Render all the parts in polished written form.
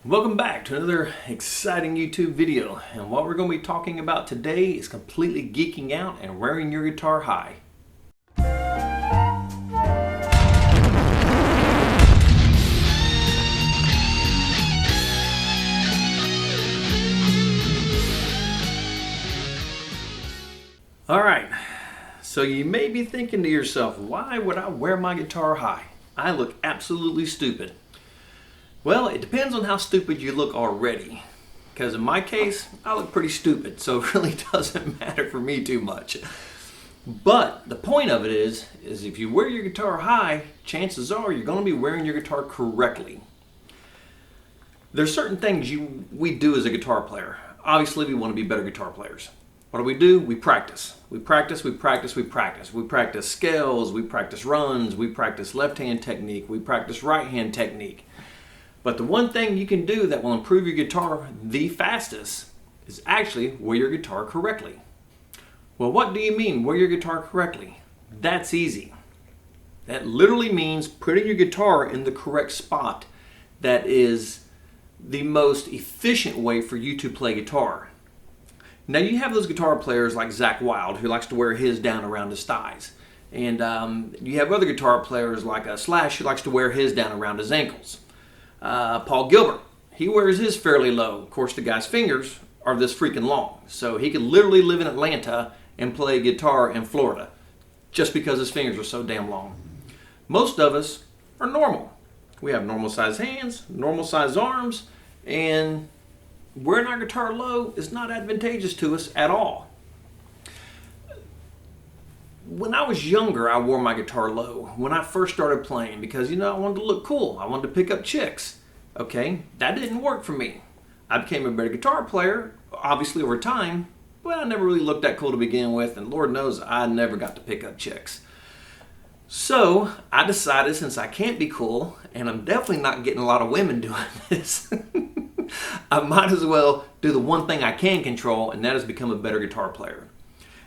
Welcome back to another exciting YouTube video, and what we're going to be talking about today is completely geeking out and wearing your guitar high. Alright, so you may be thinking to yourself, why would I wear my guitar high? I look absolutely stupid. Well, it depends on how stupid you look already. Because in my case, I look pretty stupid, so it really doesn't matter for me too much. But the point of it is if you wear your guitar high, chances are you're going to be wearing your guitar correctly. There's certain things we do as a guitar player. Obviously, we want to be better guitar players. What do? We practice. We practice. We practice scales, we practice runs, we practice left-hand technique, we practice right-hand technique. But the one thing you can do that will improve your guitar the fastest is actually wear your guitar correctly. Well, what do you mean, wear your guitar correctly? That's easy. That literally means putting your guitar in the correct spot. That is the most efficient way for you to play guitar. Now you have those guitar players like Zakk Wylde, who likes to wear his down around his thighs. And you have other guitar players like Slash, who likes to wear his down around his ankles. Paul Gilbert, he wears his fairly low. Of course, the guy's fingers are this freaking long. So he could literally live in Atlanta and play guitar in Florida just because his fingers are so damn long. Most of us are normal. We have normal size hands, normal size arms, and wearing our guitar low is not advantageous to us at all. When I was younger, I wore my guitar low when I first started playing because, I wanted to look cool. I wanted to pick up chicks. Okay, that didn't work for me. I became a better guitar player, obviously over time, but I never really looked that cool to begin with, and Lord knows I never got to pick up chicks. So I decided, since I can't be cool, and I'm definitely not getting a lot of women doing this, I might as well do the one thing I can control, and that is become a better guitar player.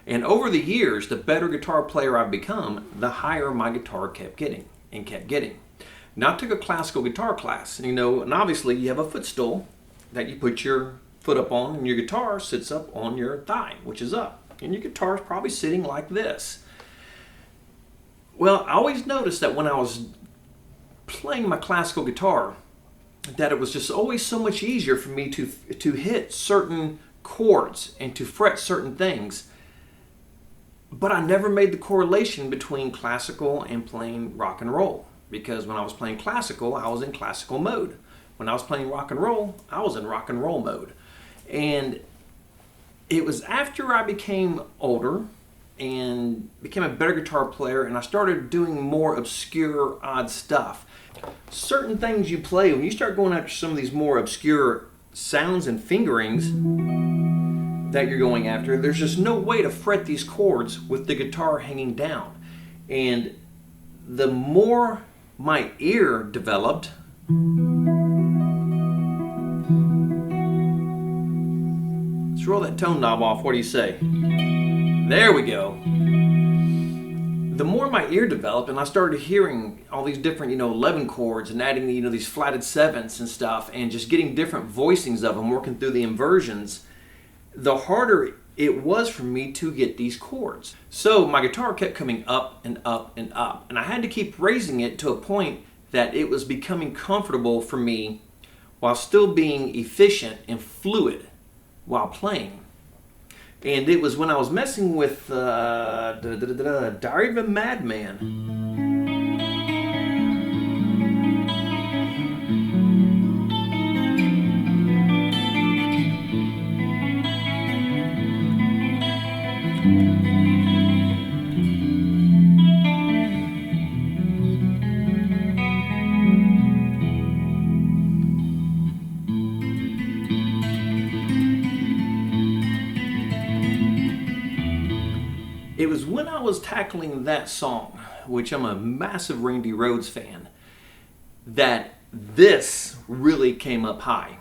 And over the years, the better guitar player I've become, the higher my guitar kept getting. Now I took a classical guitar class, and obviously you have a footstool that you put your foot up on, and your guitar sits up on your thigh, which is up. And your guitar is probably sitting like this. Well, I always noticed that when I was playing my classical guitar, that it was just always so much easier for me to hit certain chords and to fret certain things. But I never made the correlation between classical and playing rock and roll. Because when I was playing classical, I was in classical mode. When I was playing rock and roll, I was in rock and roll mode. And it was after I became older and became a better guitar player and I started doing more obscure, odd stuff. Certain things you play, when you start going after some of these more obscure sounds and fingerings that you're going after, there's just no way to fret these chords with the guitar hanging down. And the more my ear developed, let's roll that tone knob off. What do you say? There we go. The more my ear developed and I started hearing all these different, 11 chords and adding, these flatted sevenths and stuff and just getting different voicings of them, working through the inversions, the harder it was for me to get these chords. So my guitar kept coming up and up and up, and I had to keep raising it to a point that it was becoming comfortable for me while still being efficient and fluid while playing. And it was when I was messing with Diary of a Madman. It was when I was tackling that song, which I'm a massive Randy Rhoads fan, that this really came up high.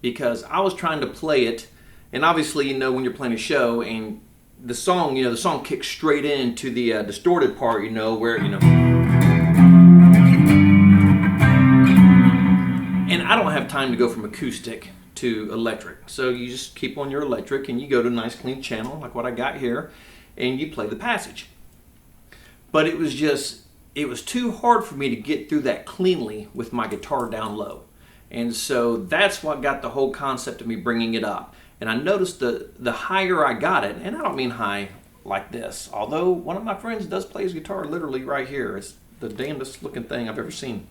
Because I was trying to play it, and obviously, when you're playing a show and the song kicks straight into the distorted part, where, And I don't have time to go from acoustic to electric. So you just keep on your electric and you go to a nice clean channel like what I got here and you play the passage. But it was too hard for me to get through that cleanly with my guitar down low. And so that's what got the whole concept of me bringing it up. And I noticed the higher I got it, and I don't mean high like this, although one of my friends does play his guitar literally right here. It's the damnedest looking thing I've ever seen.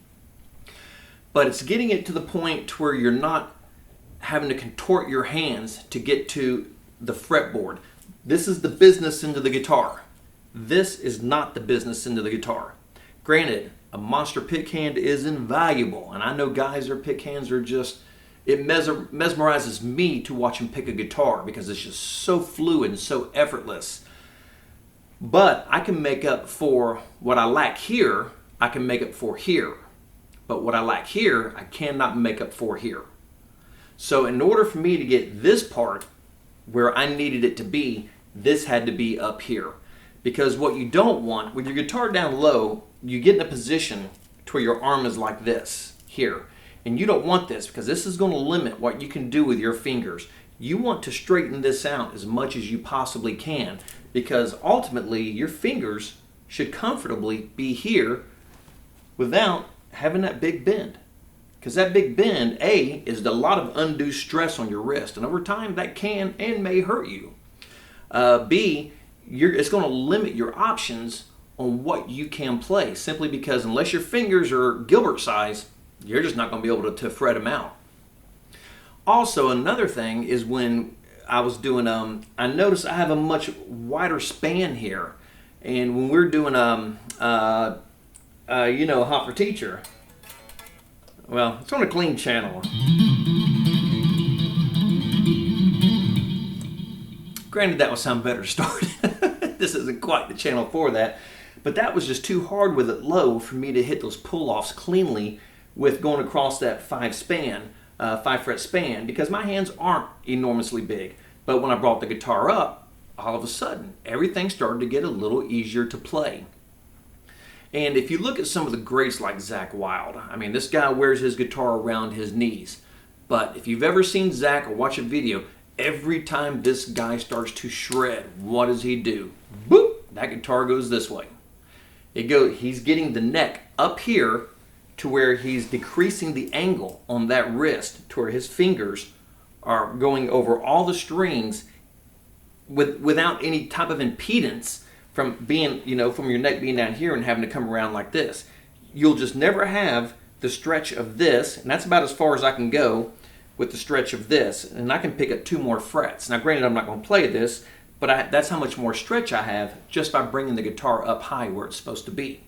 But it's getting it to the point where you're not having to contort your hands to get to the fretboard. This is the business end of the guitar. This is not the business end of the guitar. Granted, a monster pick hand is invaluable, and I know guys, their pick hands are just, it mesmerizes me to watch them pick a guitar because it's just so fluid and so effortless. But I can make up for what I lack here, I can make up for here. But what I lack here, I cannot make up for here. So in order for me to get this part where I needed it to be, this had to be up here. Because what you don't want, with your guitar down low, you get in a position to where your arm is like this, here. And you don't want this because this is going to limit what you can do with your fingers. You want to straighten this out as much as you possibly can because ultimately your fingers should comfortably be here without having that big bend. Because that big bend, A, is a lot of undue stress on your wrist. And over time that can and may hurt you. B, it's going to limit your options on what you can play simply because unless your fingers are Gilbert size, you're just not going to be able to fret them out. Also, another thing is when I was doing, I noticed I have a much wider span here. And when we're doing, Hot for Teacher, well, it's on a clean channel. Granted, that would sound better to start. This isn't quite the channel for that. But that was just too hard with it low for me to hit those pull-offs cleanly with going across that 5 fret span, because my hands aren't enormously big. But when I brought the guitar up, all of a sudden, everything started to get a little easier to play. And if you look at some of the greats like Zakk Wylde, I mean, this guy wears his guitar around his knees. But if you've ever seen Zakk or watch a video, every time this guy starts to shred, what does he do? Boop! That guitar goes this way. He's getting the neck up here to where he's decreasing the angle on that wrist to where his fingers are going over all the strings without any type of impedance from being, from your neck being down here and having to come around like this. You'll just never have the stretch of this, and that's about as far as I can go with the stretch of this, and I can pick up 2 more frets. Now granted, I'm not going to play this, but that's how much more stretch I have just by bringing the guitar up high where it's supposed to be.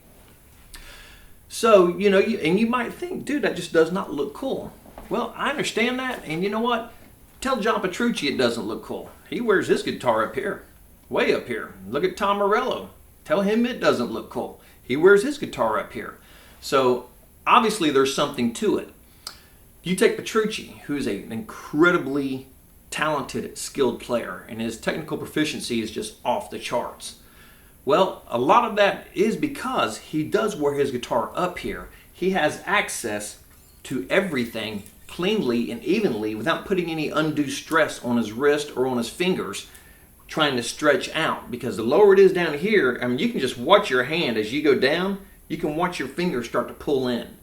So, and you might think, dude, that just does not look cool. Well, I understand that, and you know what? Tell John Petrucci it doesn't look cool. He wears his guitar up here, way up here. Look at Tom Morello. Tell him it doesn't look cool. He wears his guitar up here. So, obviously there's something to it. You take Petrucci, who's an incredibly talented, skilled player, and his technical proficiency is just off the charts. Well, a lot of that is because he does wear his guitar up here. He has access to everything cleanly and evenly without putting any undue stress on his wrist or on his fingers trying to stretch out. Because the lower it is down here, I mean, you can just watch your hand as you go down, you can watch your fingers start to pull in.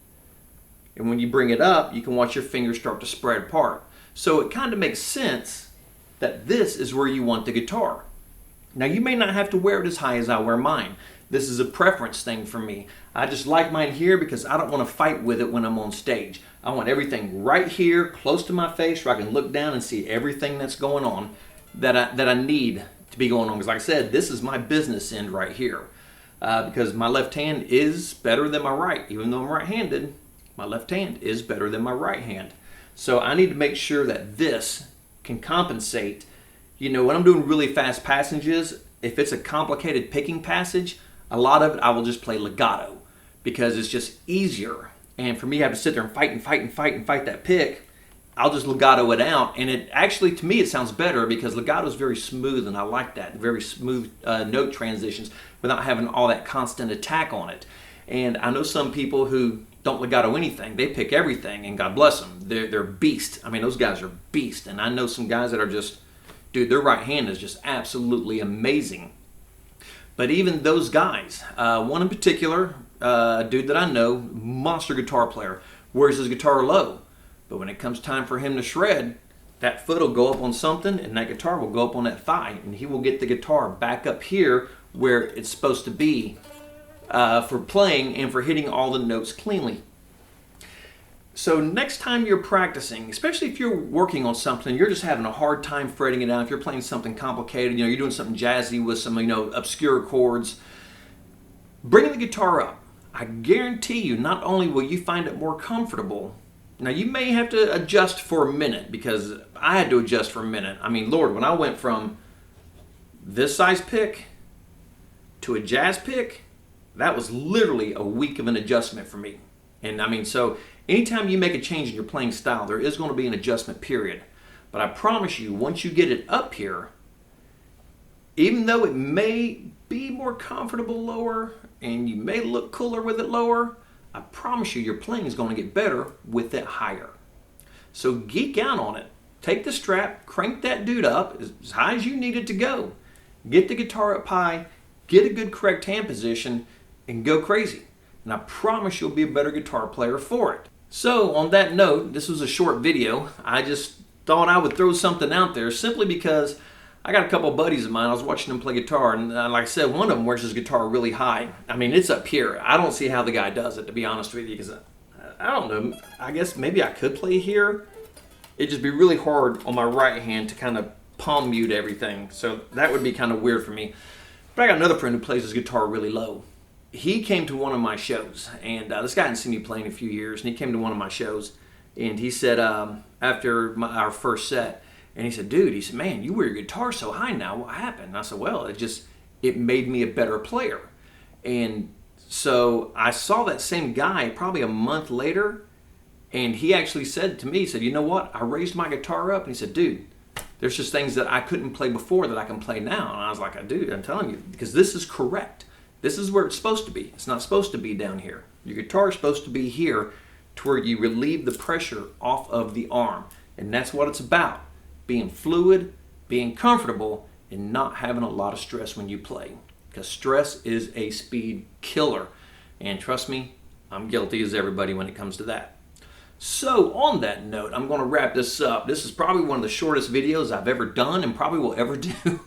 And when you bring it up, you can watch your fingers start to spread apart. So it kind of makes sense that this is where you want the guitar. Now you may not have to wear it as high as I wear mine. This is a preference thing for me. I just like mine here because I don't want to fight with it when I'm on stage. I want everything right here, close to my face, where I can look down and see everything that's going on that I need to be going on. Because like I said, this is my business end right here. Because my left hand is better than my right. Even though I'm right-handed, my left hand is better than my right hand. So I need to make sure that this can compensate. When I'm doing really fast passages, if it's a complicated picking passage, a lot of it I will just play legato because it's just easier. And for me, I have to sit there and fight that pick. I'll just legato it out, and it actually, to me, it sounds better because legato is very smooth, and I like that. Very smooth note transitions without having all that constant attack on it. And I know some people who don't legato anything. They pick everything, and God bless them. They're beasts. I mean, those guys are beasts. And I know some guys that are just, dude, their right hand is just absolutely amazing. But even those guys, one in particular, a dude that I know, monster guitar player, wears his guitar low. But when it comes time for him to shred, that foot will go up on something and that guitar will go up on that thigh. And he will get the guitar back up here where it's supposed to be for playing and for hitting all the notes cleanly. So next time you're practicing, especially if you're working on something, you're just having a hard time fretting it out. If you're playing something complicated, you're doing something jazzy with some, obscure chords, bring the guitar up. I guarantee you, not only will you find it more comfortable, now you may have to adjust for a minute, because I had to adjust for a minute. I mean, Lord, when I went from this size pick to a jazz pick, that was literally a week of an adjustment for me. And I mean, so anytime you make a change in your playing style, there is going to be an adjustment period. But I promise you, once you get it up here, even though it may be more comfortable lower and you may look cooler with it lower, I promise you your playing is going to get better with it higher. So geek out on it. Take the strap, crank that dude up as high as you need it to go. Get the guitar up high, get a good correct hand position, and go crazy. And I promise you'll be a better guitar player for it. So on that note, this was a short video. I just thought I would throw something out there simply because I got a couple of buddies of mine. I was watching them play guitar, and like I said, one of them wears his guitar really high. I mean, it's up here. I don't see how the guy does it, to be honest with you, because I don't know. I guess maybe I could play here. It'd just be really hard on my right hand to kind of palm mute everything. So that would be kind of weird for me. But I got another friend who plays his guitar really low. He came to one of my shows, and this guy hadn't seen me play in a few years, and he came to one of my shows, and he said, after our first set, and he said, dude, he said, man, you wear your guitar so high now, what happened? And I said, well, it made me a better player. And so I saw that same guy probably a month later, and he actually said to me, he said, you know what, I raised my guitar up, and he said, dude, there's just things that I couldn't play before that I can play now. And I was like, dude, I'm telling you, because this is correct. This is where it's supposed to be. It's not supposed to be down here. Your guitar is supposed to be here to where you relieve the pressure off of the arm. And that's what it's about. Being fluid, being comfortable, and not having a lot of stress when you play. Because stress is a speed killer. And trust me, I'm guilty as everybody when it comes to that. So on that note, I'm going to wrap this up. This is probably one of the shortest videos I've ever done and probably will ever do.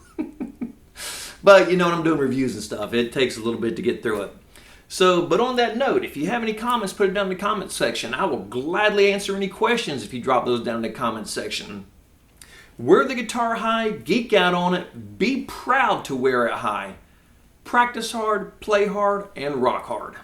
But when I'm doing reviews and stuff, it takes a little bit to get through it. So, but on that note, if you have any comments, put it down in the comments section. I will gladly answer any questions if you drop those down in the comments section. Wear the guitar high, geek out on it, be proud to wear it high. Practice hard, play hard, and rock hard.